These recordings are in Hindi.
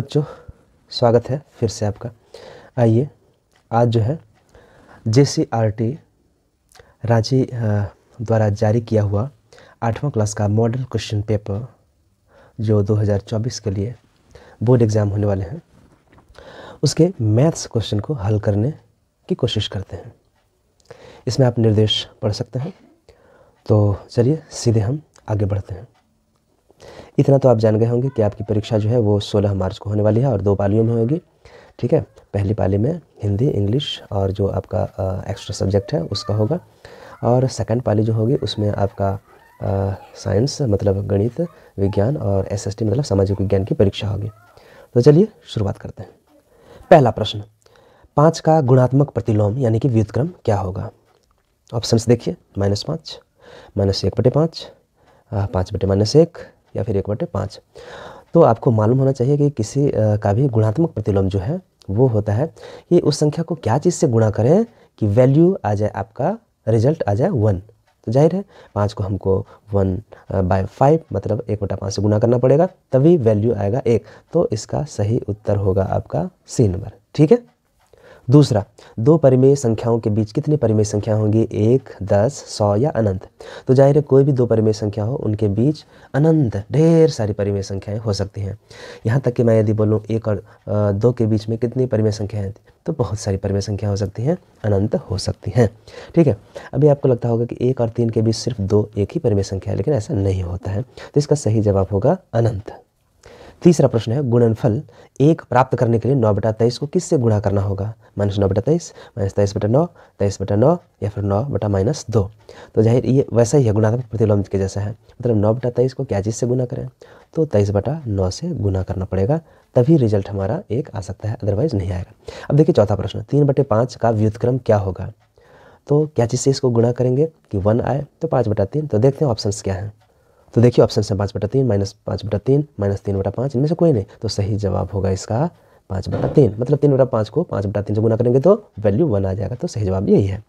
बच्चों, स्वागत है फिर से आपका। आइए, आज जो है JCRT रांची द्वारा जारी किया हुआ 8वां क्लास का मॉडल क्वेश्चन पेपर जो 2024 के लिए बोर्ड एग्ज़ाम होने वाले हैं, उसके मैथ्स क्वेश्चन को हल करने की कोशिश करते हैं। इसमें आप निर्देश पढ़ सकते हैं। तो चलिए सीधे हम आगे बढ़ते हैं। इतना तो आप जान गए होंगे कि आपकी परीक्षा जो है वो 16 मार्च को होने वाली है और 2 पालियों में होगी। ठीक है, पहली पाली में हिंदी, इंग्लिश और जो आपका एक्स्ट्रा सब्जेक्ट है उसका होगा, और सेकंड पाली जो होगी उसमें आपका साइंस मतलब गणित, विज्ञान और SST मतलब सामाजिक विज्ञान की परीक्षा होगी। तो चलिए शुरुआत करते हैं। पहला प्रश्न, 5 का गुणात्मक प्रतिलोम यानी कि व्युत्क्रम क्या होगा? ऑप्शंस देखिए, -5, -1/5, 5/-1 या फिर 1/5। तो आपको मालूम होना चाहिए कि किसी का भी गुणात्मक प्रतिलोम जो है वो होता है ये उस संख्या को क्या चीज़ से गुणा करें कि वैल्यू आ जाए, आपका रिजल्ट आ जाए 1। तो जाहिर है 5 को हमको 1/5 मतलब 1/5 से गुणा करना पड़ेगा, तभी वैल्यू आएगा 1। तो इसका सही उत्तर होगा आपका C नंबर। ठीक है। दूसरा, 2 परिमेय संख्याओं के बीच कितनी परिमेय संख्या होंगी? 1, 10, 100 या अनंत? तो जाहिर है कोई भी 2 परिमेय संख्या हो उनके बीच अनंत ढेर सारी परिमेय संख्याएं हो सकती हैं। यहाँ तक कि मैं यदि बोलूँ 1 और 2 के बीच में कितनी परिमेय संख्याएं हैं, तो बहुत सारी परिमेय संख्या हो सकती हैं, अनंत हो सकती हैं। ठीक है। अभी आपको लगता होगा कि 1 और 3 के बीच सिर्फ 2 एक ही परिमेय संख्या है, लेकिन ऐसा नहीं होता है। तो इसका सही जवाब होगा अनंत। तीसरा प्रश्न है, गुणनफल 1 प्राप्त करने के लिए 9/23 को किससे गुणा करना होगा? -9/23, -23/9, 23/9 या फिर 9/-2। तो जाहिर ये वैसा ही है, गुणात्मक प्रतिलोम के जैसा है। मतलब 9/23 को क्या चीज़ से गुना करें? तो 23/9 से गुना करना पड़ेगा, तभी रिजल्ट हमारा 1 आ सकता है, अदरवाइज नहीं आएगा। अब देखिए चौथा प्रश्न, 3/5 का व्युत्क्रम क्या होगा? तो क्या चीज़ से इसको गुणा करेंगे कि 1 आए? तो 5/3। तो देखते हैं ऑप्शंस क्या हैं। तो देखिए ऑप्शन है 5/3, -5/3, -3/5, इनमें से कोई नहीं। तो सही जवाब होगा इसका 5/3। मतलब 3/5 को 5/3 से गुना करेंगे तो वैल्यू 1 आ जाएगा। तो सही जवाब यही है।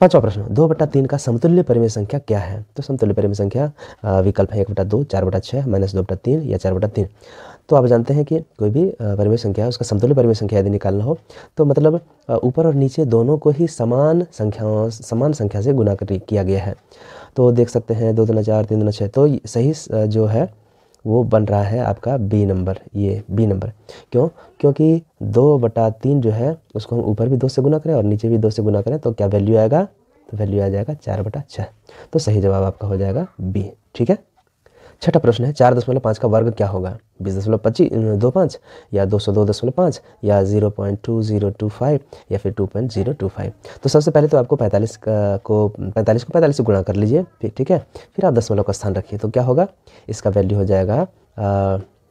पांचवा प्रश्न, 2/3 का समतुल्य परिमेय संख्या क्या है? तो समतुल्य परिमेय संख्या विकल्प है 1/2, 4/6, -2/3 या 4/3। तो आप जानते हैं कि कोई भी परिमेय संख्या है उसका समतुल्य परिमेय संख्या यदि निकालना हो तो मतलब ऊपर और नीचे दोनों को ही समान संख्या से गुना किया गया है। तो देख सकते हैं 2 दूना 4, 3 दूना 6। तो सही जो है वो बन रहा है आपका B नंबर। ये B नंबर क्यों? क्योंकि 2/3 जो है उसको हम ऊपर भी 2 से गुना करें और नीचे भी 2 से गुना करें तो क्या वैल्यू आएगा? तो वैल्यू आ जाएगा 4/6। तो सही जवाब आपका हो जाएगा B। ठीक है। छठा प्रश्न है, 4.5 का वर्ग क्या होगा? 20.25 या 202.5 या 0.2025 या फिर 2.025। तो सबसे पहले तो आपको 45 को 45 से गुणा कर लीजिए, ठीक है। फिर आप दशमलव का स्थान रखिए तो क्या होगा? इसका वैल्यू हो जाएगा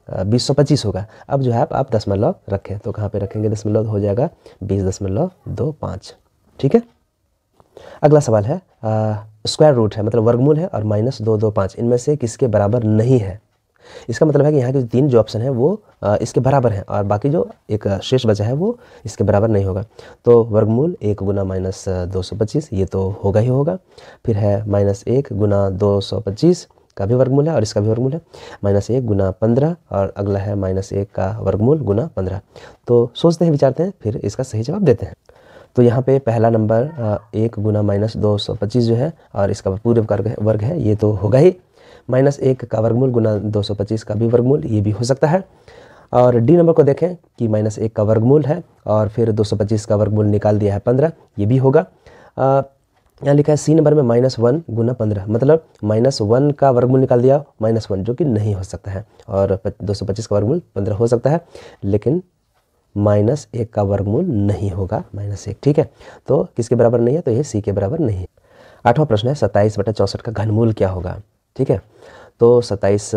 2025 होगा। अब जो है आप दशमलव रखें तो कहाँ पे रखेंगे दशमलव? हो जाएगा 20.25। ठीक है। अगला सवाल है, स्क्वायर रूट है मतलब वर्गमूल है और -225 इनमें से किसके बराबर नहीं है? इसका मतलब है कि यहाँ के 3 जो ऑप्शन है वो इसके बराबर हैं और बाकी जो एक शेष बचा है वो इसके बराबर नहीं होगा। तो वर्गमूल 1 गुना -225 ये तो होगा ही होगा। फिर है -1 गुना 225 का भी वर्गमूल है और इसका भी वर्गमूल है। -1 गुना 15 और अगला है -1 का वर्गमूल गुना 15। तो सोचते हैं, विचारते हैं, फिर इसका सही जवाब देते हैं। तो यहाँ पे पहला नंबर 1 गुना -225 जो है और इसका पूरे वर्ग है ये तो होगा ही। -1 का वर्गमूल गुना 225 का भी वर्गमूल ये भी हो सकता है। और D नंबर को देखें कि -1 का वर्गमूल है और फिर 225 का वर्गमूल निकाल दिया है 15, ये भी होगा। यहाँ लिखा है C नंबर में -1 गुना 15 मतलब -1 का वर्गमूल निकाल दिया -1 जो कि नहीं हो सकता है, और 225 का वर्गमूल 15 हो सकता है लेकिन -1 का वर्गमूल नहीं होगा -1। ठीक है। तो किसके बराबर नहीं है? तो ये C के बराबर नहीं है। 8वां प्रश्न है, 27/64 का घनमूल क्या होगा? ठीक है। तो 27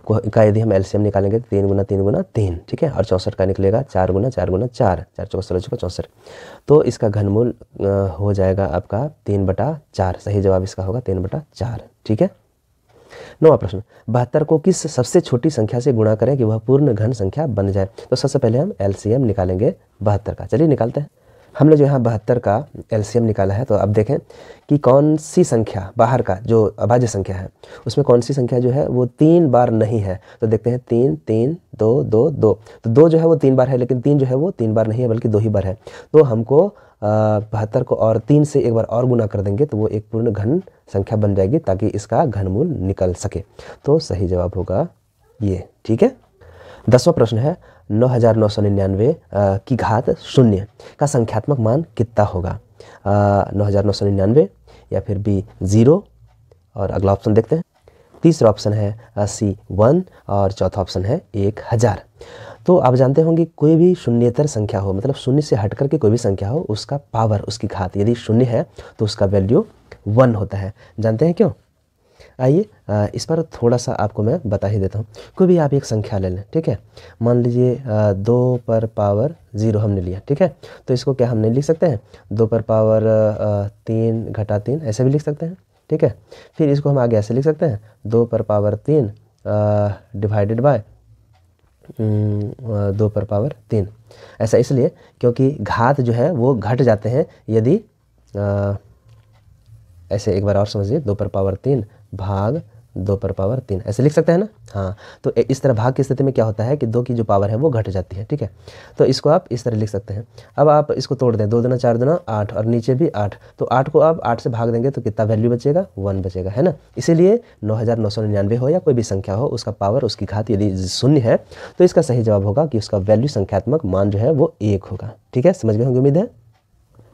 का यदि हम LCM निकालेंगे 3 गुना 3 गुना 3, ठीक है, और 64 का निकलेगा 4 गुना 4 गुना 4, 4 चौका 16 चौका 64। तो इसका घनमूल हो जाएगा आपका 3/4। सही जवाब इसका होगा 3/4। ठीक है। 9वां प्रश्न, 72 को किस सबसे छोटी संख्या से गुणा करें कि वह पूर्ण घन संख्या बन जाए? तो सबसे पहले हम LCM निकालेंगे 72 का। चलिए निकालते हैं। हमने जो यहाँ 72 का एलसीएम निकाला है, तो अब देखें कि कौन सी संख्या बाहर का जो अभाज्य संख्या है उसमें कौन सी संख्या जो है वो 3 बार नहीं है। तो देखते हैं 3 3 2 2 2, तो 2 जो है वो 3 बार है, लेकिन 3 जो है वो 3 बार नहीं है बल्कि 2 ही बार है। तो हमको 72 को और 3 से एक बार और गुना कर देंगे तो वो एक पूर्ण घन संख्या बन जाएगी, ताकि इसका घनमूल निकल सके। तो सही जवाब होगा ये। ठीक है। 10वां प्रश्न है 9999 की घात 0 का संख्यात्मक मान कितना होगा। 9999 या फिर बी 0, और अगला ऑप्शन देखते हैं। तीसरा ऑप्शन है सी 1 और चौथा ऑप्शन है 1000। तो आप जानते होंगे कोई भी शून्येतर संख्या हो, मतलब शून्य से हट करके कोई भी संख्या हो, उसका पावर, उसकी घात यदि 0 है तो उसका वैल्यू 1 होता है। जानते हैं क्यों? आइए इस पर थोड़ा सा आपको मैं बता ही देता हूँ। कोई भी आप एक संख्या ले लें, ठीक है। मान लीजिए 2 पर पावर 0 हमने लिया, ठीक है। तो इसको क्या हमने लिख सकते हैं 2 पर पावर 3 घटा 3, ऐसे भी लिख सकते हैं, ठीक है। फिर इसको हम आगे ऐसे लिख सकते हैं 2 पर पावर 3 डिवाइडेड बाय 2 पर पावर 3। ऐसा इसलिए क्योंकि घात जो है वो घट जाते हैं यदि ऐसे एक बार और समझिए 2 पर पावर 3 भाग 2 पर पावर 3, ऐसे लिख सकते हैं ना। हाँ, तो इस तरह भाग की स्थिति में क्या होता है कि 2 की जो पावर है वो घट जाती है, ठीक है। तो इसको आप इस तरह लिख सकते हैं। अब आप इसको तोड़ दें, 2 दूना 4 दूना 8 और नीचे भी 8, तो 8 को आप 8 से भाग देंगे तो कितना वैल्यू बचेगा 1 बचेगा, है ना। इसीलिए 9999 हो या कोई भी संख्या हो, उसका पावर, उसकी घात यदि 0 है तो इसका सही जवाब होगा कि उसका वैल्यू, संख्यात्मक मान जो है वो 1 होगा। ठीक है, समझ गए होंगे उम्मीद है।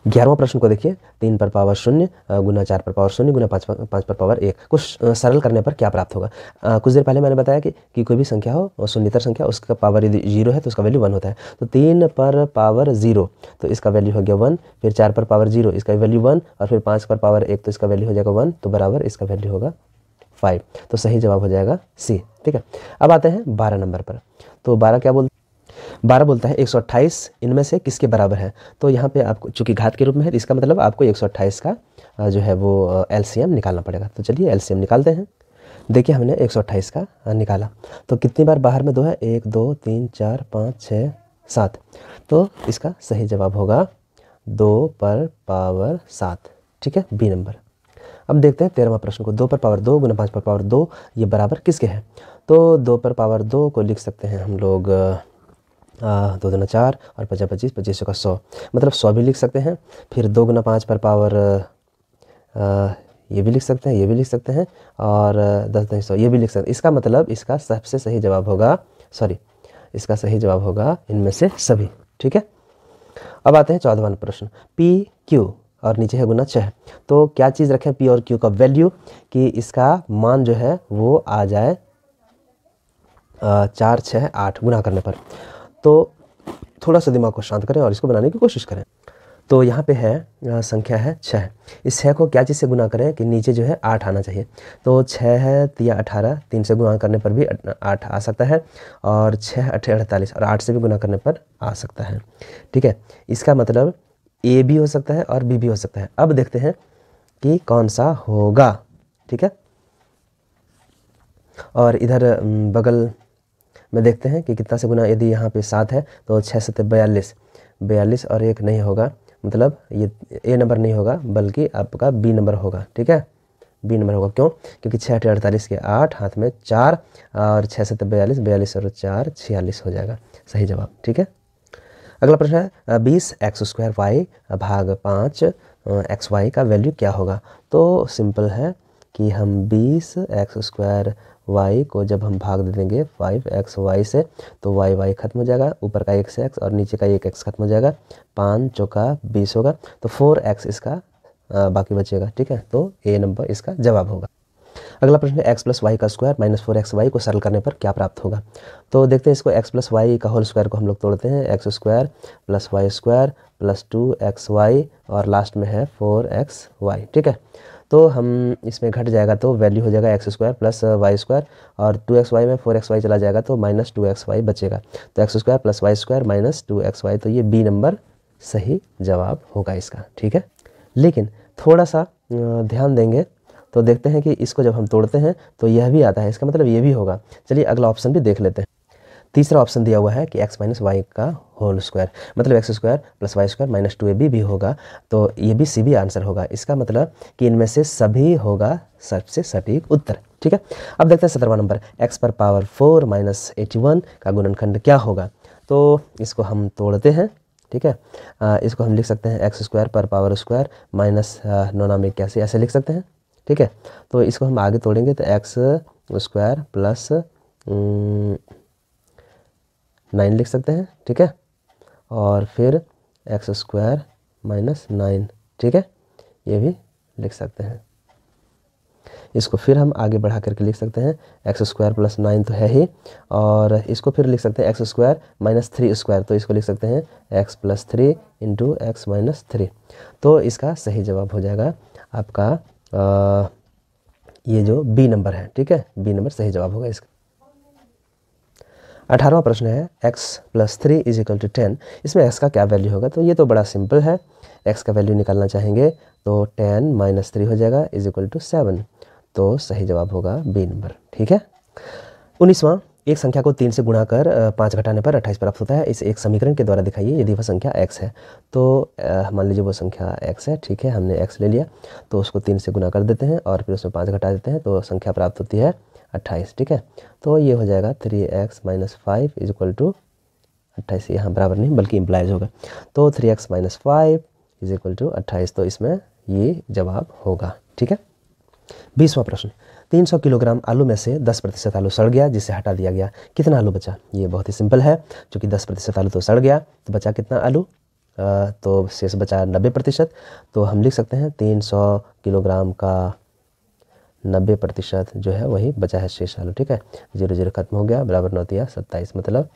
11वां प्रश्न को देखिए, 3 पर पावर 0 गुना 4 पर पावर 0 गुना 5 पर पावर 1 को सरल करने पर क्या प्राप्त होगा। कुछ देर पहले मैंने बताया कि कोई भी संख्या हो और शून्येतर संख्या, उसका पावर यदि 0 है तो उसका वैल्यू 1 होता है। तो 3 पर पावर 0 तो इसका वैल्यू हो गया 1, फिर 4 पर पावर 0 इसका वैल्यू 1, और फिर 5 पर पावर 1 तो इसका वैल्यू हो जाएगा 1, तो बराबर इसका वैल्यू होगा 5। तो सही जवाब हो जाएगा सी। ठीक है, अब आते हैं 12 नंबर पर। तो 12 क्या बोलते 12 बोलता है 128 इनमें से किसके बराबर है। तो यहाँ पे आपको चूंकि घात के रूप में है, इसका मतलब आपको 128 का जो है वो एलसीएम निकालना पड़ेगा। तो चलिए एलसीएम निकालते हैं। देखिए हमने 128 का निकाला, तो कितनी बार बाहर में 2 है, 1 2 3 4 5 6 7, तो इसका सही जवाब होगा 2 पर पावर 7। ठीक है, बी नंबर। अब देखते हैं 13वां प्रश्न को। 2 पर पावर 2 गुना 5 पर पावर 2 ये बराबर किसके हैं। तो 2 पर पावर 2 को लिख सकते हैं हम लोग 2 दूना 4 और 5 25, 25 का 100, मतलब 100 भी लिख सकते हैं। फिर 2 गुना 5 पर पावर ये भी लिख सकते हैं, ये भी लिख सकते हैं, और 10 10 100 ये भी लिख सकते हैं। इसका मतलब इसका सबसे सही जवाब होगा, इसका सही जवाब होगा इनमें से सभी। ठीक है, अब आते हैं 14वां प्रश्न। पी क्यू और नीचे है गुना 6, तो क्या चीज़ रखें पी और क्यू का वैल्यू कि इसका मान जो है वो आ जाए 4 6 8 गुना करने पर। तो थोड़ा सा दिमाग को शांत करें और इसको बनाने की कोशिश करें। तो यहाँ पे है संख्या है 6, इस 6 को क्या चीज़ से गुना करें कि नीचे जो है 8 आना चाहिए। तो 6 है 3 18, 3 से गुना करने पर भी 8 आ सकता है, और 6 8 48 और 8 से भी गुना करने पर आ सकता है। ठीक है, इसका मतलब ए भी हो सकता है और बी भी हो सकता है। अब देखते हैं कि कौन सा होगा। ठीक है, और इधर बगल में देखते हैं कि कितना से गुना, यदि यहाँ पे 7 है तो 6 7 42, 42 और 1 नहीं होगा, मतलब ये ए नंबर नहीं होगा बल्कि आपका बी नंबर होगा। ठीक है, बी नंबर होगा। क्यों? क्योंकि 6 8 48 के 8, हाथ में 4, और 6 7 42, 42 और 4 46 हो जाएगा सही जवाब। ठीक है, अगला प्रश्न है 20 x² y भाग 5 xy का वैल्यू क्या होगा। तो सिंपल है कि हम 20 x² y को जब हम भाग दे देंगे 5xy से तो y खत्म हो जाएगा, ऊपर का 1 से x और नीचे का 1x खत्म हो जाएगा, 5 चौका 20 होगा, तो 4x इसका बाकी बचेगा। ठीक है, तो ए नंबर इसका जवाब होगा। अगला प्रश्न है x + y का स्क्वायर माइनस 4xy को सरल करने पर क्या प्राप्त होगा। तो देखते हैं इसको, x + y का होल स्क्वायर को हम लोग तोड़ते हैं, x² + y² + 2xy और लास्ट में है 4xy। ठीक है, तो हम इसमें घट जाएगा तो वैल्यू हो जाएगा x² + y² और 2xy में 4xy चला जाएगा तो -2xy बचेगा। तो x² + y² - 2xy, तो ये बी नंबर सही जवाब होगा इसका। ठीक है, लेकिन थोड़ा सा ध्यान देंगे तो देखते हैं कि इसको जब हम तोड़ते हैं तो यह भी आता है, इसका मतलब ये भी होगा। चलिए अगला ऑप्शन भी देख लेते हैं। तीसरा ऑप्शन दिया हुआ है कि x माइनस वाई का होल स्क्वायर, मतलब x square plus y square minus 2ab भी होगा, तो ये भी सी भी आंसर होगा। इसका मतलब कि इनमें से सभी होगा सबसे सटीक उत्तर। ठीक है, अब देखते हैं 17वां नंबर, x पर पावर 4 माइनस 81 का गुणनखंड क्या होगा। तो इसको हम तोड़ते हैं। ठीक है, इसको हम लिख सकते हैं एक्स स्क्वायर पर पावर स्क्वायर माइनस 9 ऐसे लिख सकते हैं। ठीक है, तो इसको हम आगे तोड़ेंगे तो एक्स स्क्वायर प्लस 9 लिख सकते हैं। ठीक है, और फिर एक्स स्क्वायर माइनस 9। ठीक है, ये भी लिख सकते हैं। इसको फिर हम आगे बढ़ा करके लिख सकते हैं एक्स स्क्वायर प्लस 9 तो है ही, और इसको फिर लिख सकते हैं एक्स स्क्वायर माइनस 3 स्क्वायर, तो इसको लिख सकते हैं x plus 3 into x minus 3। तो इसका सही जवाब हो जाएगा आपका ये जो बी नंबर है। ठीक है, बी नंबर सही जवाब होगा इसका। 18वां प्रश्न है x plus 3 is equal to 10। इसमें x का क्या वैल्यू होगा, तो ये तो बड़ा सिंपल है। x का वैल्यू निकालना चाहेंगे तो 10 माइनस 3 हो जाएगा इज इक्वल टू 7, तो सही जवाब होगा बी नंबर। ठीक है, 19वां, एक संख्या को 3 से गुणा कर 5 घटाने पर 28 प्राप्त होता है, इस एक समीकरण के द्वारा दिखाइए यदि वह संख्या x है। तो मान लीजिए वो संख्या x है। ठीक है, हमने x ले लिया, तो उसको 3 से गुणा कर देते हैं और फिर उसमें 5 घटा देते हैं, तो संख्या प्राप्त होती है 28। ठीक है, तो ये हो जाएगा 3x minus 5 is equal to 28, यहाँ बराबर नहीं बल्कि इम्प्लाइज होगा, तो 3x minus 5 is equal to 28, तो इसमें ये जवाब होगा। ठीक है, 20वां प्रश्न, 300 किलोग्राम आलू में से 10% आलू सड़ गया जिसे हटा दिया गया, कितना आलू बचा। ये बहुत ही सिंपल है, क्योंकि 10% आलू तो सड़ गया, तो बचा कितना आलू, तो शेष बचा 90%। तो हम लिख सकते हैं 300 किलोग्राम का 90% जो है वही बचा है शेष आलू। ठीक है, 0 0 खत्म हो गया, बराबर 9 तिया 27, मतलब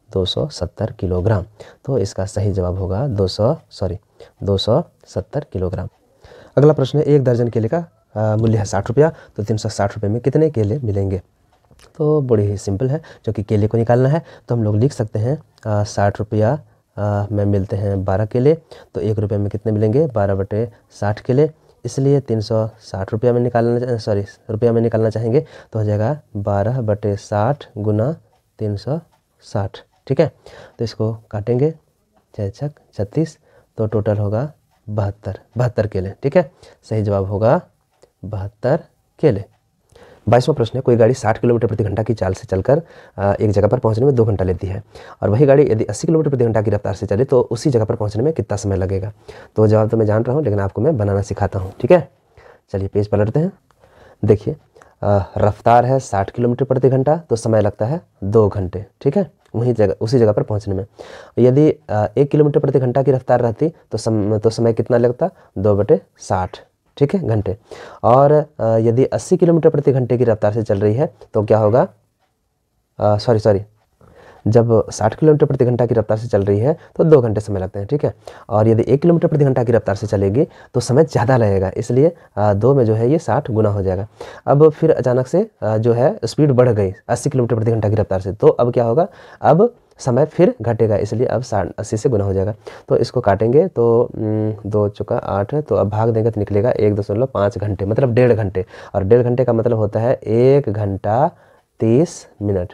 270 किलोग्राम। तो इसका सही जवाब होगा 270 किलोग्राम। अगला प्रश्न है, 1 दर्जन केले का मूल्य है 60 रुपया, तो 360 रुपये में कितने केले मिलेंगे। तो बड़ी ही सिंपल है, जो कि केले को निकालना है, तो हम लोग लिख सकते हैं 60 रुपया में मिलते हैं 12 केले, तो 1 रुपये में कितने मिलेंगे 12/60 केले, इसलिए 360 रुपया में रुपया में निकालना चाहेंगे तो हो जाएगा 12/60 गुना 360। ठीक है, तो इसको काटेंगे 6 36, तो टोटल होगा 72 केले। ठीक है, सही जवाब होगा 72 केले। 22वां प्रश्न है, कोई गाड़ी 60 किलोमीटर प्रति घंटा की चाल से चलकर एक जगह पर पहुंचने में 2 घंटा लेती है, और वही गाड़ी यदि 80 किलोमीटर प्रति घंटा की रफ्तार से चले तो उसी जगह पर पहुंचने में कितना समय लगेगा। तो जवाब तो मैं जान रहा हूं, लेकिन आपको मैं बनाना सिखाता हूं। ठीक है, चलिए पेज पलटते हैं। देखिए, रफ्तार है 60 किलोमीटर प्रति घंटा, तो समय लगता है 2 घंटे। ठीक है, उसी जगह पर पहुंचने में। यदि 1 किलोमीटर प्रति घंटा की रफ्तार रहती तो समय कितना लगता, 2/60। ठीक है, घंटे। और यदि 80 किलोमीटर प्रति घंटे की रफ्तार से चल रही है तो क्या होगा, जब 60 किलोमीटर प्रति घंटा की रफ्तार से चल रही है तो 2 घंटे समय लगते हैं। ठीक है, और यदि 1 किलोमीटर प्रति घंटा की रफ्तार से चलेगी तो समय ज़्यादा लगेगा, इसलिए 2 में जो है ये 60 गुना हो जाएगा। अब फिर अचानक से जो है स्पीड बढ़ गई 80 किलोमीटर प्रति घंटा की रफ्तार से, तो अब क्या होगा, अब समय फिर घटेगा, इसलिए अब 80 से गुना हो जाएगा। तो इसको काटेंगे तो 2 चौका 8 है, तो अब भाग देंगे तो निकलेगा 1.5 घंटे, मतलब 1.5 घंटे, और 1.5 घंटे का मतलब होता है 1 घंटा 30 मिनट।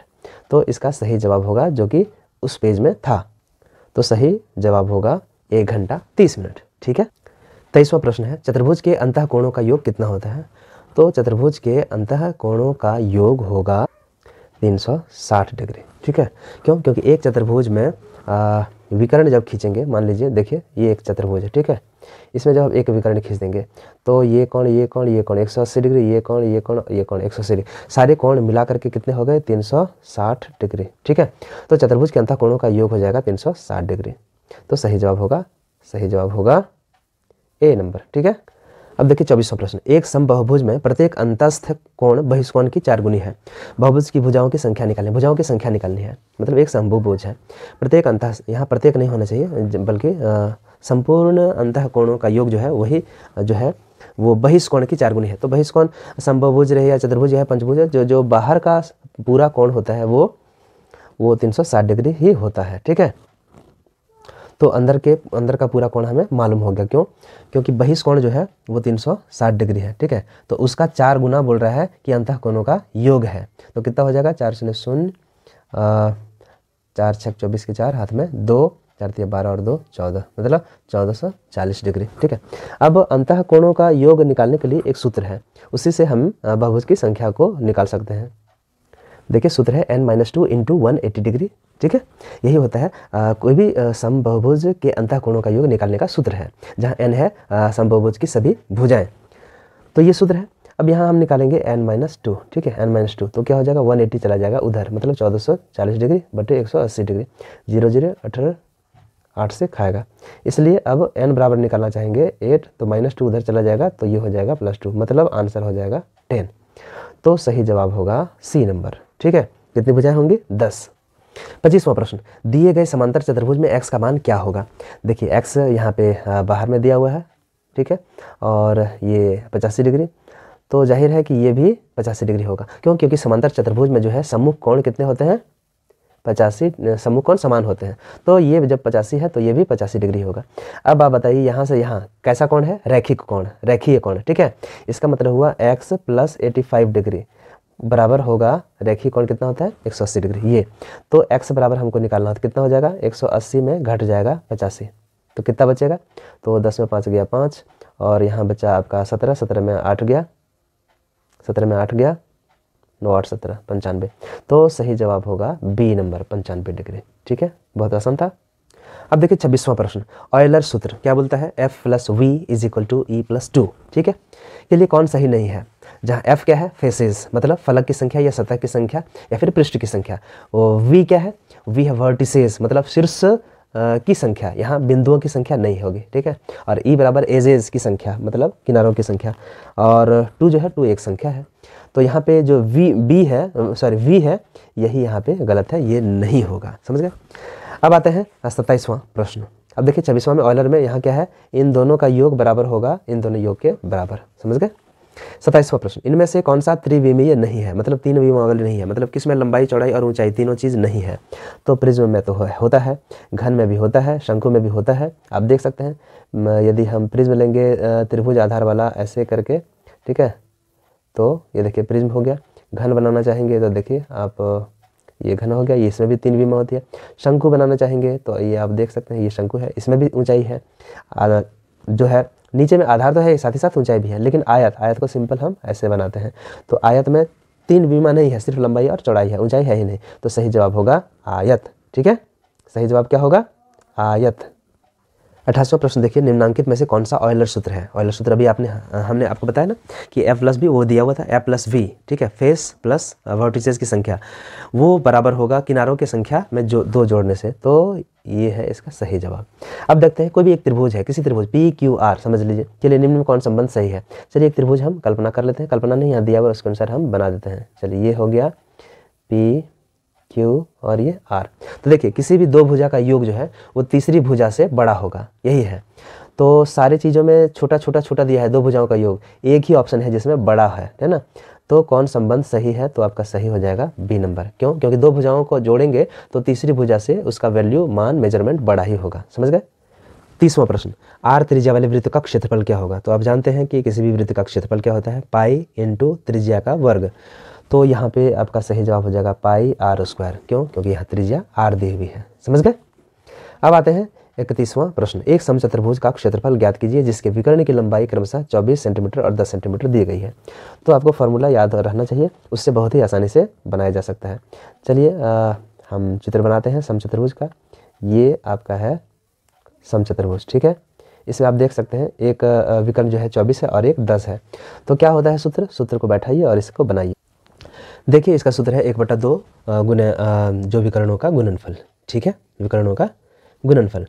तो इसका सही जवाब होगा जो कि उस पेज में था, तो सही जवाब होगा 1 घंटा 30 मिनट। ठीक है, 23वां प्रश्न है, चतुर्भुज के अंतः कोणों का योग कितना होता है। तो चतुर्भुज के अंतः कोणों का योग होगा 360 डिग्री। ठीक है, क्यों, क्योंकि एक चतुर्भुज में विकर्ण जब खींचेंगे, मान लीजिए देखिए ये एक चतुर्भुज है। ठीक है, इसमें जब आप एक विकर्ण खींच देंगे तो ये कोण 180 डिग्री, ये कोण 180 डिग्री, सारे कोण मिला करके कितने हो गए 360 डिग्री। ठीक है, तो चतुर्भुज के अंतः कोणों का योग हो जाएगा 360 डिग्री, तो सही जवाब होगा ए नंबर। ठीक है, अब देखिए 24वां प्रश्न, एक समबाहुभुज में प्रत्येक अंतस्थ कोण बहिष्कोण की 4 गुनी है, बहुभुज की भुजाओं की संख्या निकालनी, भुजाओं की संख्या निकालनी है, मतलब एक समबाहुभुज है, प्रत्येक अंतः, यहाँ प्रत्येक नहीं होना चाहिए बल्कि संपूर्ण अंतः कोणों का योग जो है वही जो है वो बहिष्कोण की 4 गुनी है। तो बहिष्कोण समबाहुभुज रहे या चतुर्भुज या पंचभुज है, जो बाहर का पूरा कोण होता है वो 360 डिग्री ही होता है। ठीक है, तो अंदर का पूरा कोण हमें मालूम हो गया, क्यों, क्योंकि बहिष्कोण जो है वो 360 डिग्री है। ठीक है, तो उसका 4 गुना बोल रहा है कि अंतः कोणों का योग है, तो कितना हो जाएगा 4 0 0 4 छक 24 के 4, हाथ में 2, 4 तिया 12 और 2 14, मतलब 1440 डिग्री। ठीक है। अब अंतः कोणों का योग निकालने के लिए एक सूत्र है, उसी से हम बहुभुज की संख्या को निकाल सकते हैं। देखिए सूत्र है n-2 इंटू 180 डिग्री। ठीक है, यही होता है कोई भी समबहुभुज के अंतः कोणों का योग निकालने का सूत्र है, जहाँ n है समबहुभुज की सभी भुजाएं। तो ये सूत्र है। अब यहाँ हम निकालेंगे n-2। ठीक है, n-2 तो क्या हो जाएगा, 180 चला जाएगा उधर, मतलब 1440 डिग्री बटे 180 डिग्री, 0 0 18 8 से खाएगा, इसलिए अब n बराबर निकालना चाहेंगे 8, तो -2 उधर चला जाएगा, तो ये हो जाएगा +2, मतलब आंसर हो जाएगा 10। तो सही जवाब होगा सी नंबर। ठीक है, कितनी भुजाएं होंगी, 10। 25वां प्रश्न, दिए गए समांतर चतुर्भुज में x का मान क्या होगा। देखिए x यहाँ पे बाहर में दिया हुआ है। ठीक है, और ये 85 डिग्री, तो जाहिर है कि ये भी 85 डिग्री होगा। क्यों, क्योंकि समांतर चतुर्भुज में जो है सम्मुख कोण कितने होते हैं, 85 सम्मुख कोण समान होते हैं, तो ये जब 85 है तो ये भी 85 डिग्री होगा। अब आप बताइए यहाँ से यहाँ कैसा कोण है, रैखिक कोण, रेखीय कोण। ठीक है, इसका मतलब हुआ x + 85 डिग्री बराबर होगा रेखीय कोण कितना होता है, 180 डिग्री। ये तो x बराबर हमको निकालना तो कितना हो जाएगा, 180 में घट जाएगा 85, तो कितना बचेगा, तो 10 में 5 गया 5, और यहाँ बचा आपका 17, 17 में 8 गया, 17 में 8 गया, 9 8 17 95। तो सही जवाब होगा बी नंबर 95 डिग्री। ठीक है, बहुत आसान था। अब देखिए 26वां प्रश्न, ऑयलर सूत्र क्या बोलता है, F + V = E + 2। ठीक है, के लिए कौन सही नहीं है, जहाँ F क्या है, फेसेस मतलब फलक की संख्या या सतह की संख्या या फिर पृष्ठ की संख्या, और V क्या है, V है वर्टिसेस मतलब शीर्ष की संख्या, यहाँ बिंदुओं की संख्या नहीं होगी। ठीक है, और E बराबर एजेस की संख्या मतलब किनारों की संख्या, और 2 जो है 2 एक संख्या है, तो यहाँ पे जो V है यही यहाँ पे गलत है, ये नहीं होगा। समझ गए। अब आते हैं 27वां प्रश्न। अब देखिए 26वां में ऑयलर में यहाँ क्या है, इन दोनों का योग बराबर होगा इन दोनों योग के बराबर। समझ गए। 27वां प्रश्न, इनमें से कौन सा त्रिविमीय नहीं है, मतलब 3 विमावली नहीं है, मतलब किसमें लंबाई चौड़ाई और ऊंचाई तीनों चीज़ नहीं है। तो प्रिज्म में तो होता है, घन में भी होता है, शंकु में भी होता है। आप देख सकते हैं यदि हम प्रिज्म लेंगे त्रिभुज आधार वाला ऐसे करके, ठीक है, तो ये देखिए प्रिज्म हो गया। घन बनाना चाहेंगे तो देखिए आप ये घन हो गया, ये इसमें भी 3 विमा होती है। शंकु बनाना चाहेंगे तो ये आप देख सकते हैं ये शंकु है, इसमें भी ऊंचाई है, जो है नीचे में आधार तो है साथ ही साथ ऊंचाई भी है। लेकिन आयत को सिंपल हम ऐसे बनाते हैं, तो आयत में 3 विमा नहीं है, सिर्फ लंबाई और चौड़ाई है, ऊंचाई है ही नहीं। तो सही जवाब होगा आयत। ठीक है, सही जवाब क्या होगा, आयत। 28वां प्रश्न देखिए, निम्नांकित में से कौन सा ऑयलर सूत्र है। ऑयलर सूत्र अभी हमने आपको बताया ना कि F + V वो दिया हुआ था, F + V। ठीक है, फेस प्लस वर्टिसेस की संख्या वो बराबर होगा किनारों की संख्या में जो 2 जोड़ने से। तो ये है इसका सही जवाब। अब देखते हैं कोई भी एक त्रिभुज है, किसी त्रिभुज PQR समझ लीजिए। चलिए निम्न में कौन संबंध सही है। चलिए एक त्रिभुज हम कल्पना कर लेते हैं, कल्पना नहीं यहाँ दिया हुआ उसके अनुसार हम बना देते हैं। चलिए ये हो गया P Q और ये R। तो देखिए किसी भी 2 भुजा का योग जो है वो तीसरी भुजा से बड़ा होगा, यही है। तो सारी चीज़ों में छोटा छोटा दिया है 2 भुजाओं का योग, एक ही ऑप्शन है जिसमें बड़ा है ना। तो कौन संबंध सही है, तो आपका सही हो जाएगा बी नंबर। क्यों, क्योंकि 2 भुजाओं को जोड़ेंगे तो तीसरी भुजा से उसका वैल्यू मान मेजरमेंट बड़ा ही होगा। समझ गए। 30वां प्रश्न, R त्रिज्या वाले वृत्त का क्षेत्रफल क्या होगा। तो आप जानते हैं कि किसी भी वृत्त का क्षेत्रफल क्या होता है, पाई × त्रिज्या का वर्ग। तो यहाँ पे आपका सही जवाब हो जाएगा पाई r²। क्यों, क्योंकि यहाँ त्रिज्या r दी हुई है। समझ गए। अब आते हैं 31वां प्रश्न, एक समचतुर्भुज का क्षेत्रफल ज्ञात कीजिए जिसके विकर्ण की लंबाई क्रमशः 24 सेंटीमीटर और 10 सेंटीमीटर दी गई है। तो आपको फॉर्मूला याद रहना चाहिए, उससे बहुत ही आसानी से बनाया जा सकता है। चलिए हम चित्र बनाते हैं समचतुर्भुज का। ये आपका है समचतुर्भुज। ठीक है, इसमें आप देख सकते हैं एक विकर्ण जो है 24 है और एक 10 है। तो क्या होता है सूत्र को बैठाइए और इसको बनाइए। देखिए इसका सूत्र है 1/2 गुना जो विकर्णों का गुणनफल। ठीक है, विकर्णों का गुणनफल।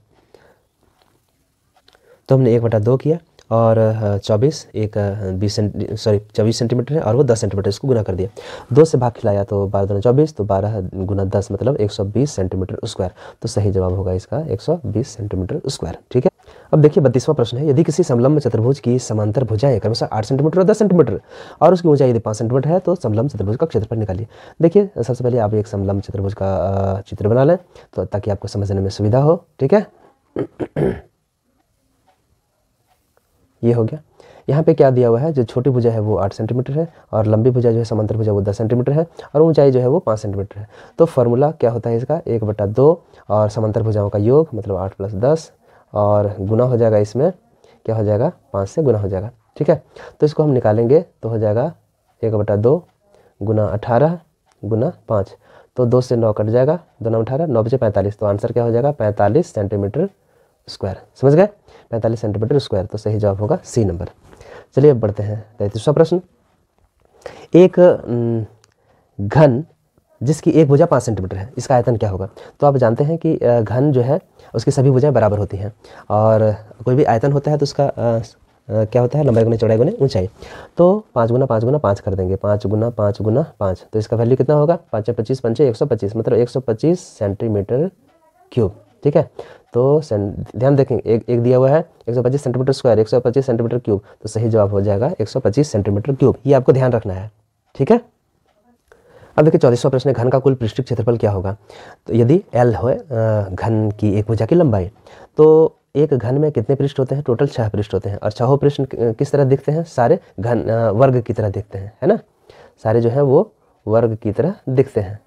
तो हमने 1/2 किया और 24 24 सेंटीमीटर है और वो 10 सेंटीमीटर, इसको गुना कर दिया। 2 से भाग खिलाया तो 12 दूना 24, तो 12 × 10 मतलब 120 सेंटीमीटर स्क्वायर। तो सही जवाब होगा इसका 120 सेंटीमीटर स्क्वायर। ठीक है। अब देखिए 32वां प्रश्न है, यदि किसी समलंब चतुर्भुज की समांतर भुजाएं क्रमशः 8 सेंटीमीटर और 10 सेंटीमीटर और उसकी ऊंचाई यदि 5 सेंटीमीटर है तो समलंब चतुर्भुज का क्षेत्रफल निकालिए। देखिए सबसे पहले आप एक समलंब चतुर्भुज का चित्र बना लें तो ताकि आपको समझने में सुविधा हो। ठीक है, ये हो गया। यहाँ पे क्या दिया हुआ है, जो छोटी भुजा है वो 8 सेंटीमीटर है और लंबी भुजा जो है समांतर भुजा वो 10 सेंटीमीटर है और ऊंचाई जो है वो 5 सेंटीमीटर है। तो फार्मूला क्या होता है इसका, 1/2 और समांतर भुजाओं का योग मतलब 8 + 10 और गुना हो जाएगा, इसमें क्या हो जाएगा 5 से गुना हो जाएगा। ठीक है, तो इसको हम निकालेंगे तो हो जाएगा 1/2 गुना 18 गुना 5, तो 2 से 9 कट जाएगा, 2 9 18, 9 बचे 45, तो आंसर क्या हो जाएगा 45 सेंटीमीटर स्क्वायर। समझ गए, 45 सेंटीमीटर स्क्वायर, तो सही जवाब होगा सी नंबर। चलिए अब बढ़ते हैं 33वां प्रश्न। एक घन जिसकी एक भुजा 5 सेंटीमीटर है, इसका आयतन क्या होगा। तो आप जानते हैं कि घन जो है उसकी सभी भुजाएं बराबर होती हैं और कोई भी आयतन होता है तो उसका क्या होता है, लंबाई गुना चौड़ाई गुना ऊंचाई। तो 5 गुना 5 गुना 5 कर देंगे, 5 गुना 5 गुना 5, तो इसका वैल्यू कितना होगा 5 × 25 = 125, मतलब 125 सेंटीमीटर क्यूब। ठीक है, तो ध्यान देखें एक दिया हुआ है 125 सेंटीमीटर स्क्वायर, 125 सेंटीमीटर क्यूब, तो सही जवाब हो जाएगा 125 सेंटीमीटर क्यूब। ये आपको ध्यान रखना है। ठीक है, अब देखिए 34वां प्रश्न है, घन का कुल पृष्ठीय क्षेत्रफल क्या होगा। तो यदि L हो घन की एक भुजा की लंबाई, तो एक घन में कितने पृष्ठ होते हैं, टोटल 6 पृष्ठ होते हैं और 6 पृष्ठ किस तरह दिखते हैं, सारे घन वर्ग की तरह दिखते हैं, है ना, सारे जो है वो वर्ग की तरह दिखते हैं।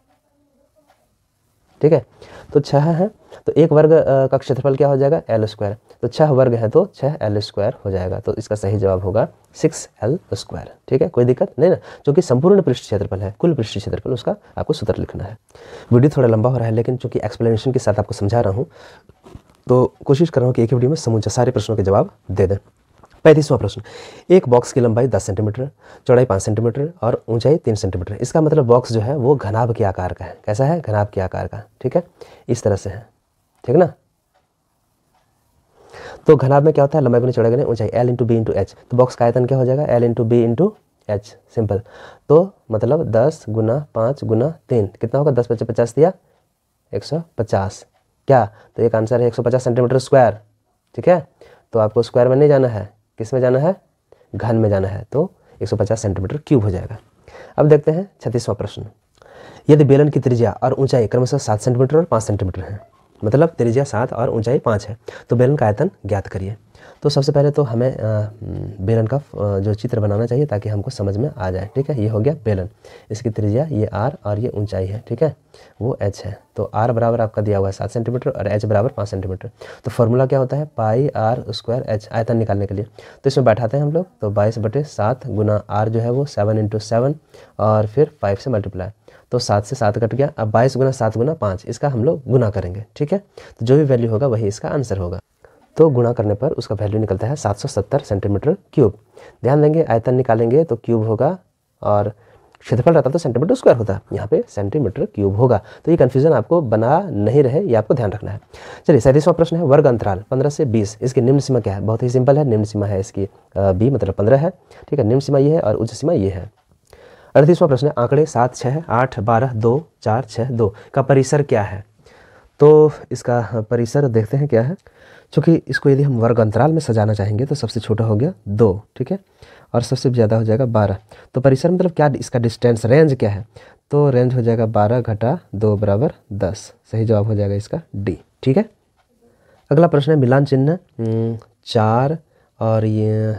ठीक है, तो 6 है तो एक वर्ग का क्षेत्रफल क्या हो जाएगा L², तो 6 वर्ग है तो 6L² हो जाएगा, तो इसका सही जवाब होगा 6L²। ठीक है, कोई दिक्कत नहीं ना, क्योंकि संपूर्ण पृष्ठ क्षेत्रफल है, कुल पृष्ठ क्षेत्रफल, उसका आपको सूत्र लिखना है। वीडियो थोड़ा लंबा हो रहा है लेकिन चूंकि एक्सप्लेनेशन के साथ आपको समझा रहा हूँ तो कोशिश कर रहा हूँ कि एक ही वीडियो में समूचा सारे प्रश्नों के जवाब दे दें। 35वां प्रश्न, एक बॉक्स की लंबाई 10 सेंटीमीटर, चौड़ाई 5 सेंटीमीटर और ऊंचाई 3 सेंटीमीटर। इसका मतलब बॉक्स जो है वो घनाभ के आकार का है। कैसा है, घनाभ के आकार का। ठीक है, इस तरह से है, ठीक ना। तो घनाभ में क्या होता है, लंबाई गुना चौड़ाई गुना ऊंचाई, L × B × H। तो बॉक्स का आयतन क्या हो जाएगा, L × B × H, सिंपल। तो मतलब 10 गुना 5 गुना 3 कितना होगा, 10 × 5 = 50 दिया 150, क्या, तो एक आंसर है 150 सेंटीमीटर स्क्वायर। ठीक है, तो आपको स्क्वायर में नहीं जाना है, किस में जाना है, घन में जाना है, तो 150 सेंटीमीटर क्यूब हो जाएगा। अब देखते हैं 36वां प्रश्न। यदि बेलन की त्रिज्या और ऊंचाई क्रमशः 7 सेंटीमीटर और 5 सेंटीमीटर है, मतलब त्रिज्या 7 और ऊंचाई 5 है, तो बेलन का आयतन ज्ञात करिए। तो सबसे पहले तो हमें बेलन का जो चित्र बनाना चाहिए ताकि हमको समझ में आ जाए। ठीक है, ये हो गया बेलन, इसकी त्रिज्या ये r और ये ऊंचाई है। ठीक है, वो h है, तो r बराबर आपका दिया हुआ है 7 सेंटीमीटर और h बराबर 5 सेंटीमीटर। तो फार्मूला क्या होता है, πr² h, आयतन निकालने के लिए। तो इसमें बैठाते हैं हम लोग, तो 22/7 गुना r जो है वो 7 × 7 और फिर 5 से मल्टीप्लाई, तो 7 से 7 कट गया। अब 22 गुना 7 गुना 5, इसका हम लोग गुना करेंगे। ठीक है, तो जो भी वैल्यू होगा वही इसका आंसर होगा। तो गुणा करने पर उसका वैल्यू निकलता है 770 सेंटीमीटर क्यूब। ध्यान देंगे, आयतन निकालेंगे तो क्यूब होगा और क्षेत्रफल रहता तो सेंटीमीटर स्क्वायर होता, यहाँ पे सेंटीमीटर क्यूब होगा। तो ये कन्फ्यूजन आपको बना नहीं रहे, ये आपको ध्यान रखना है। चलिए 37वां प्रश्न है, वर्ग अंतराल 15 से 20, इसकी निम्न सीमा क्या है। बहुत ही सिंपल है, निम्न सीमा है इसकी b मतलब 15 है। ठीक है, निम्न सीमा ये है और उच्च सीमा ये है। 38वां प्रश्न है, आंकड़े 7 6 8 12 2 4 6 2 का परिसर क्या है। तो इसका परिसर देखते हैं क्या है। चूँकि इसको यदि हम वर्ग अंतराल में सजाना चाहेंगे तो सबसे छोटा हो गया 2, ठीक है, और सबसे ज़्यादा हो जाएगा 12। तो परिसर मतलब क्या, इसका डिस्टेंस रेंज क्या है, तो रेंज हो जाएगा 12 घटा 2 बराबर 10। सही जवाब हो जाएगा इसका डी। ठीक है, अगला प्रश्न है, मिलान चिन्ह 4 और ये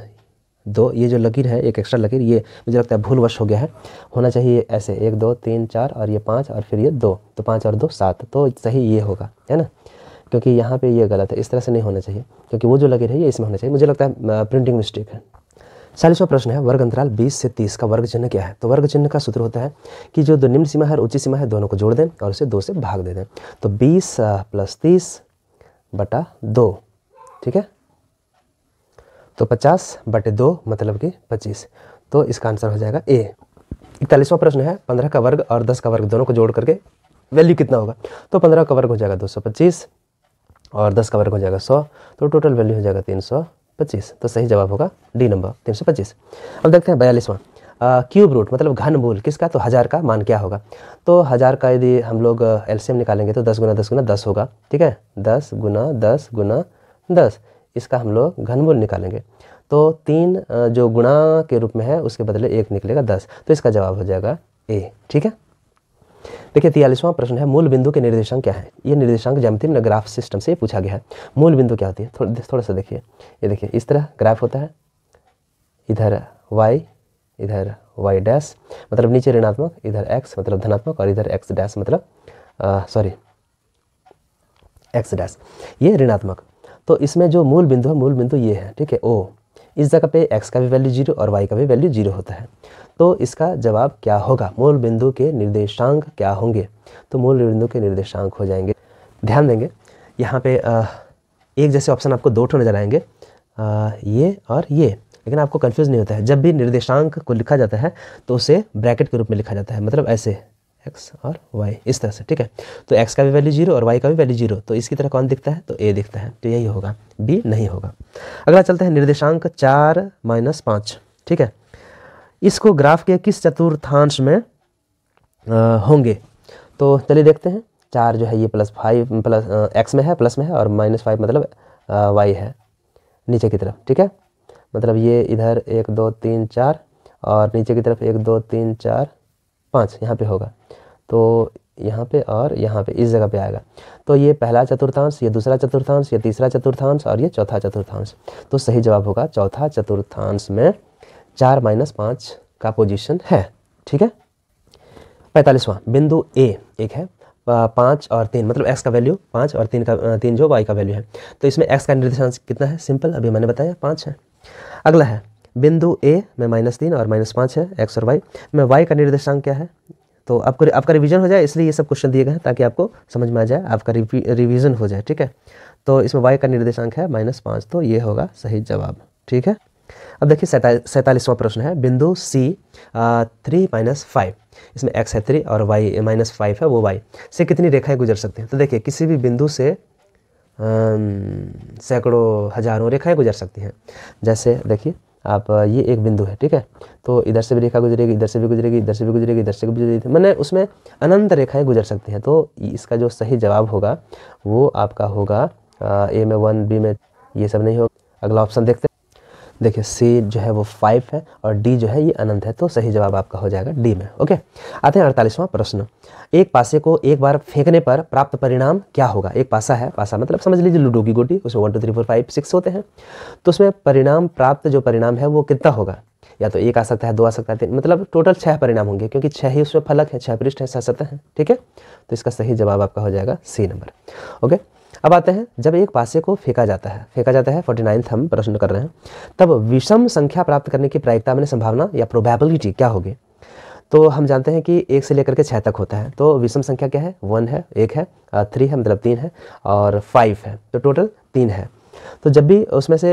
2, ये जो लकीर है एक एक्स्ट्रा लकीर, ये मुझे लगता है भूलवश हो गया है, होना चाहिए ऐसे 1 2 3 4 और ये 5 और फिर ये 2, तो 5 और 2 7, तो सही ये होगा, है ना, क्योंकि यहाँ पे ये गलत है, इस तरह से नहीं होना चाहिए, क्योंकि वो जो लकीर है ये इसमें होना चाहिए। मुझे लगता है प्रिंटिंग मिस्टेक है। 40वां प्रश्न है, वर्ग अंतराल 20 से 30 का वर्ग चिन्ह क्या है। तो वर्ग चिन्ह का सूत्र होता है कि जो दो निम्न सीमा है और उच्च सीमा है दोनों को जोड़ दें और उसे 2 से भाग दे दें। तो 20 + 30 बटा 2, ठीक है, तो 50/2 मतलब कि 25, तो इसका आंसर हो जाएगा ए। 41वां प्रश्न है, 15 का वर्ग और 10 का वर्ग दोनों को जोड़ करके वैल्यू कितना होगा। तो 15 का वर्ग हो जाएगा 225 और 10 का वर्ग हो जाएगा 100, तो टोटल वैल्यू हो जाएगा 325। तो सही जवाब होगा डी नंबर 325। अब देखते हैं 42वां, क्यूब रूट मतलब घनमूल किसका, तो 1000 का मान क्या होगा। तो 1000 का यदि हम लोग एलसीएम निकालेंगे तो 10 × 10 × 10 होगा, ठीक है, 10 × 10 × 10, इसका हम लोग घनमूल निकालेंगे तो 3 जो गुणा के रूप में है उसके बदले 1 निकलेगा 10, तो इसका जवाब हो जाएगा ए। ठीक है, देखिए 43वां प्रश्न है, मूल बिंदु के निर्देशांक क्या है। ये निर्देशांक ज्यामिति में ग्राफ सिस्टम से पूछा गया है। मूल बिंदु क्या होती है, थोड़ा सा देखिए, ये देखिए इस तरह ग्राफ होता है, इधर y, इधर y डैश मतलब नीचे ऋणात्मक, इधर x मतलब धनात्मक और इधर x डैश मतलब x डैश, ये ऋणात्मक। तो इसमें जो मूल बिंदु है, मूल बिंदु ये है, ठीक है, O। इस जगह पे x का भी वैल्यू 0 और y का भी वैल्यू 0 होता है। तो इसका जवाब क्या होगा, मूल बिंदु के निर्देशांक क्या होंगे? तो मूल बिंदु के निर्देशांक हो जाएंगे, ध्यान देंगे यहाँ पे एक जैसे ऑप्शन आपको 2 ठो नजर आएंगे, ये और ये, लेकिन आपको कंफ्यूज नहीं होता है। जब भी निर्देशांक को लिखा जाता है तो उसे ब्रैकेट के रूप में लिखा जाता है, मतलब ऐसे x और y इस तरह से, ठीक है। तो x का भी वैल्यू 0 और y का भी वैल्यू 0, तो इसकी तरह कौन दिखता है? तो a दिखता है, तो यही होगा, b नहीं होगा। अगला चलते हैं निर्देशांक 4 - 5, ठीक है। इसको ग्राफ के किस चतुर्थांश में होंगे? तो चलिए देखते हैं। 4 जो है ये +5 प्लस x में है, प्लस में है, और -5 मतलब y है नीचे की तरफ, ठीक है। मतलब ये इधर 1 2 3 4 और नीचे की तरफ 1 2 3 4 5 यहाँ पे होगा। तो यहाँ पे और यहाँ पे इस जगह पे आएगा। तो ये पहला चतुर्थांश, ये दूसरा चतुर्थांश, ये तीसरा चतुर्थांश और ये चौथा चतुर्थांश। तो सही जवाब होगा चौथा चतुर्थांश में 4 - 5 का पोजीशन है, ठीक है। 45वां बिंदु A एक है, 5 और 3 मतलब x का वैल्यू 5 और 3 जो y का वैल्यू है। तो इसमें x का निर्देशांक कितना है? सिंपल, अभी मैंने बताया 5 है। अगला है बिंदु A में -3 और -5 है, x और y में y का निर्देशांक क्या है? तो आपका रिवीजन हो जाए, इसलिए ये सब क्वेश्चन दिए गए हैं ताकि आपको समझ में आ जाए, आपका रिवीजन हो जाए, ठीक है। तो इसमें y का निर्देशांक है -5, तो ये होगा सही जवाब, ठीक है। अब देखिए 47वां प्रश्न है, बिंदु C 3 - 5, इसमें x है 3 और y -5 है, वो y से कितनी रेखाएं गुजर सकती हैं? तो देखिए किसी भी बिंदु से सैकड़ों हजारों रेखाएं गुजर सकती हैं। जैसे देखिए आप, ये एक बिंदु है, ठीक है। तो इधर से भी रेखा गुजरेगी, इधर से भी गुजरेगी, इधर से भी गुजरेगी, इधर से भी गुजरेगी, मैंने उसमें अनंत रेखाएं गुजर सकती हैं। तो इसका जो सही जवाब होगा वो आपका होगा A में 1, B में ये सब नहीं होगा। अगला ऑप्शन देखते हैं। देखिए C जो है वो 5 है और D जो है ये अनंत है, तो सही जवाब आपका हो जाएगा D में, ओके। आते हैं 48वां प्रश्न। एक पासे को एक बार फेंकने पर प्राप्त परिणाम क्या होगा? एक पासा है, पासा मतलब समझ लीजिए लूडो की गोटी, उसमें 1 2 3 4 5 6 होते हैं। तो उसमें परिणाम प्राप्त जो परिणाम है वो कितना होगा? या तो 1 आ सकता है, 2 आ सकता है, 3, मतलब टोटल 6 परिणाम होंगे, क्योंकि 6 ही उसमें फलक है, 6 पृष्ठ है, 6 सतह है, ठीक है। तो इसका सही जवाब आपका हो जाएगा C नंबर, ओके। अब आते हैं, जब एक पासे को फेंका जाता है 49th हम प्रश्न कर रहे हैं, तब विषम संख्या प्राप्त करने की प्रायिकता मैंने संभावना या प्रोबेबिलिटी क्या होगी? तो हम जानते हैं कि 1 से लेकर के 6 तक होता है। तो विषम संख्या क्या है? 1 है, 1 है, 3 है मतलब 3 है, और 5 है, तो टोटल 3 है। तो जब भी उसमें से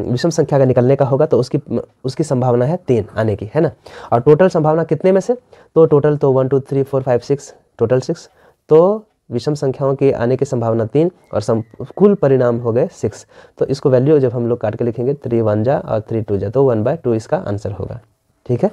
विषम संख्या का निकलने का होगा तो उसकी संभावना है 3 आने की, है ना। और टोटल संभावना कितने में से? तो टोटल तो 1 2 3 4 5 6, टोटल 6। तो विषम संख्याओं के आने की संभावना 3 और कुल परिणाम हो गए 6। तो इसको वैल्यू जब हम लोग काट के लिखेंगे 3 1 जा और 3 2 जा, तो 1/2 इसका आंसर होगा, ठीक है,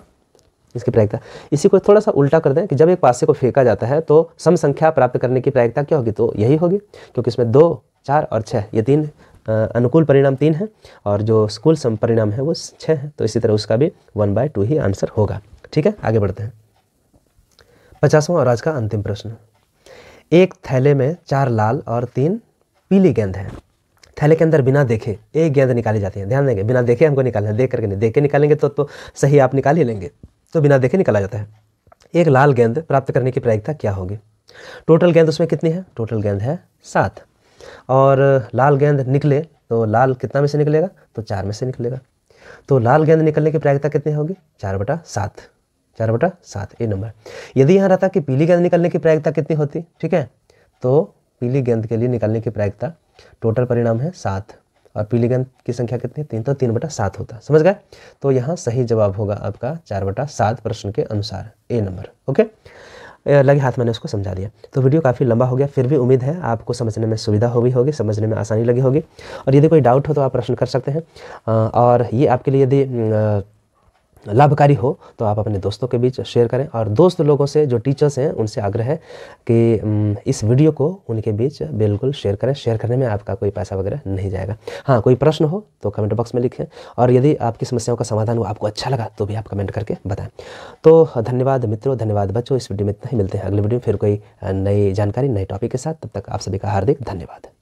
इसकी प्रायिकता। इसी को थोड़ा सा उल्टा कर दें कि जब एक पासे को फेंका जाता है तो सम संख्या प्राप्त करने की प्रायिकता क्या होगी? तो यही होगी, क्योंकि इसमें 2 4 और 6 ये 3 अनुकूल परिणाम 3 है और जो कुल सम परिणाम है वो 6 है। तो इसी तरह उसका भी 1/2 ही आंसर होगा, ठीक है। आगे बढ़ते हैं। 50वां और आज का अंतिम प्रश्न। एक थैले में 4 लाल और 3 पीली गेंद है। थैले के अंदर बिना देखे एक गेंद निकाली जाती है, ध्यान देंगे, बिना देखे हमको निकालना है, देख करके नहीं, देख के निकालेंगे तो सही आप निकाल ही लेंगे। तो बिना देखे निकाला जाता है। एक लाल गेंद प्राप्त करने की प्रायिकता क्या होगी? टोटल गेंद उसमें कितनी है? टोटल गेंद है 7, और लाल गेंद निकले तो लाल कितना में से निकलेगा? तो 4 में से निकलेगा। तो लाल गेंद निकलने की प्रायिकता कितनी होगी? 4/7, 4/7 ए नंबर। यदि यहाँ रहता कि पीली गेंद निकलने की प्रायिकता कितनी होती, ठीक है, तो पीली गेंद के लिए निकलने की प्रायिकता टोटल परिणाम है 7 और पीली गेंद की संख्या कितनी? 3, तो 3/7 होता, समझ गए। तो यहाँ सही जवाब होगा आपका 4/7 प्रश्न के अनुसार ए नंबर, ओके। लगे हाथ मैंने उसको समझा दिया। तो वीडियो काफ़ी लंबा हो गया, फिर भी उम्मीद है आपको समझने में सुविधा हुई होगी, समझने में आसानी लगी होगी। और यदि कोई डाउट हो तो आप प्रश्न कर सकते हैं, और ये आपके लिए यदि लाभकारी हो तो आप अपने दोस्तों के बीच शेयर करें। और दोस्त लोगों से, जो टीचर्स हैं, उनसे आग्रह है कि इस वीडियो को उनके बीच बिल्कुल शेयर करें। शेयर करने में आपका कोई पैसा वगैरह नहीं जाएगा। हाँ, कोई प्रश्न हो तो कमेंट बॉक्स में लिखें, और यदि आपकी समस्याओं का समाधान हो, आपको अच्छा लगा, तो भी आप कमेंट करके बताएं। तो धन्यवाद मित्रों, धन्यवाद बच्चों। इस वीडियो में इतना ही, मिलते हैं अगले वीडियो में फिर कोई नई जानकारी, नए टॉपिक के साथ। तब तक आप सभी का हार्दिक धन्यवाद।